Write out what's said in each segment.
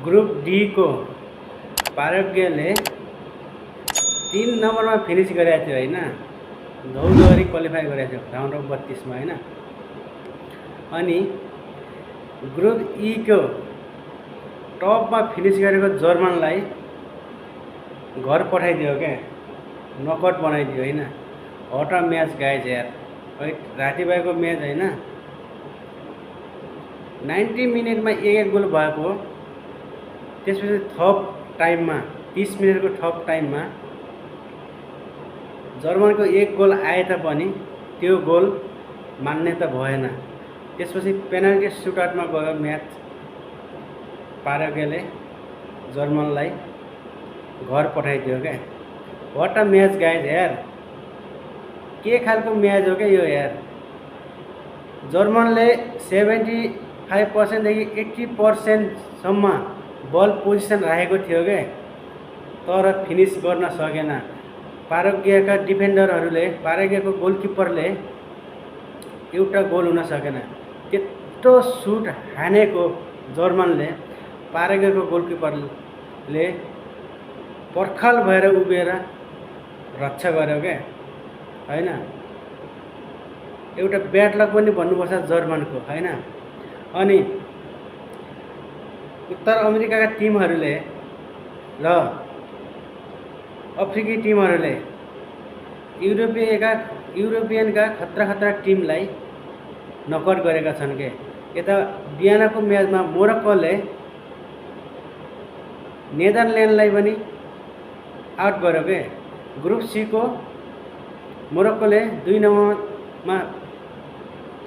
Group D को पारग्यले 3 नम्बरमा finish गरेको थियो हैन। धौधौरी क्वालिफाई गरेको थियो राउन्ड अफ 32 मा हैन। अनि ग्रुप ई को टपमा फिनिश गरेको जर्मनलाई घर पठाइदियो क्या, नकआउट बनाइदियो हैन। हट अ म्याच गाइज यार, राति भएको म्याच हैन। 90 मिनेटमा एक गोल भएको, त्यसपछि थप टाइममा 30 मिनेटको थप टाइममा जर्मनको एक गोल आए तापनि त्यो गोल मान्यता भएन। त्यसपछि पेनल्टी सुटआउटमा गयो म्याच। पारग्वेले जर्मनलाई घर पठाइदियो क्या। व्हाट अ म्याच गाइज यार, के खालको म्याच हो क्या यो यार। जर्मनले 75% देखि 80% सम्म बल पोजिसन राखेको थियो क्या, तर फिनिस गर्न सकेन। पारग्वेका डिफेन्डरहरूले, पारग्वेको गोलकिपरले एउटा गोल हुन सकेन। त्यत्रो सुट हानेको जर्मनले पारग्वेको गोलकिपरले पर्खाल भएर उभिएर रक्षा गर्यो क्या हैन। एउटा ब्याड लक पनि भन्नुपर्छ जर्मनको हैन। अनि उत्तर अमेरिकाका टिमहरूले र अफ्रिकी टिमहरूले युरोपियनका खतरा टिमलाई नकआउट गरेका छन् के। यता बिहानको म्याचमा मोरक्कोले नेदरल्यान्डलाई पनि आउट गर्यो के। ग्रुप सी को मोरक्कोले 2 नम्बरमा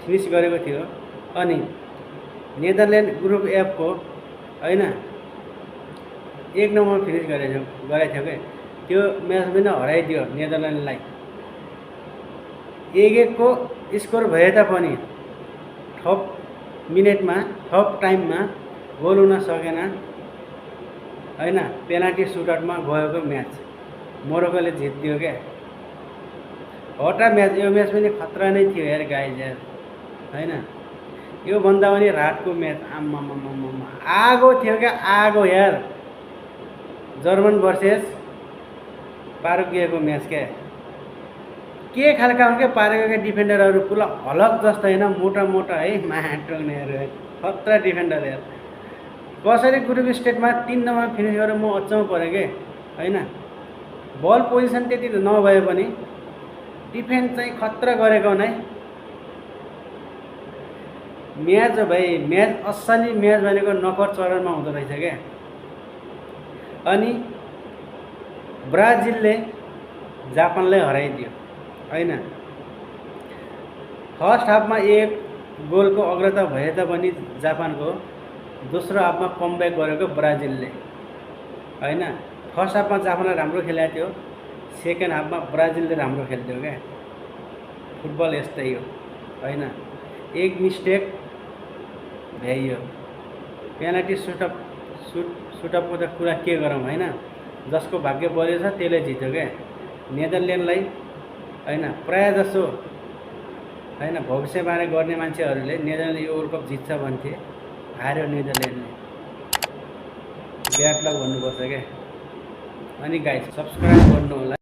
फिनिस गरेको थियो। अनि नेदरल्यान्ड ग्रुप एफ को हैन 1 नम्बरमा फिनिस गरेको थियो के। त्यो म्याच पनि हराइदियो नेदरल्यान्डलाई। 1-1 को स्कोर भए तापनि थप मिनेटमा, थप टाइममा गोल हुन सकेन हैन। पेनल्टी सुटआउटमा गएको म्याच मोरक्कोले जित्दियो क्या। हटा म्याच, यो म्याच पनि खतरा नै थियो यार गाइज यार हैन। यो भन्दा पनि रातको म्याच आम्मामामामा आगो थियो क्या, आगो यार। जर्मन भर्सेस पारग्वेको म्याच क्या। के खालका हुन् क्या पारग्वेका डिफेन्डरहरू, पुरा हलक जस्तो हैन, मोटा है, माटोनेहरू है, खतरा डिफेन्डर यार। कसरी ग्रुप स्टेटमा 3 नम्बरमा फिनिस गरेर म अचम्म परेँ के हैन। बल पोजिसन त्यति नभए पनि डिफेन्स चाहिँ खतरा गरेको नै म्याच हो भाइ। म्याच असली म्याच भनेको नकआउट चरणमा हुँदो रहेछ क्या। अनि ब्राजिलले जापानलाई हराइदियो हैन। फर्स्ट हाफमा 1 गोलको अग्रता भए तापनि जापानको दोस्रो हाफमा कमब्याक गरेको ब्राजिलले हैन। फर्स्ट हाफमा जापानले राम्रो खेलेको थियो, सेकेन्ड हाफमा ब्राजिलले राम्रो खेल्थ्यो क्या। फुटबल यस्तै हो हैन। एक मिस्टेक भ्याइयो। पेनल्टी सुटअपको त कुरा के गरौँ हैन। जसको भाग्य बढ्यो छ त्यसले जित्यो क्या। नेदरल्यान्डलाई हैन प्राय जसो हैन भविष्यवाणी गर्ने मान्छेहरूले नेदरल्यान्डले यो वर्ल्ड कप जित्छ भन्थे, हार्यो नेदरल्यान्डले। ब्याड लक भन्नुपर्छ क्या। अनि गाइस सब्स्क्राइब गर्नु होला।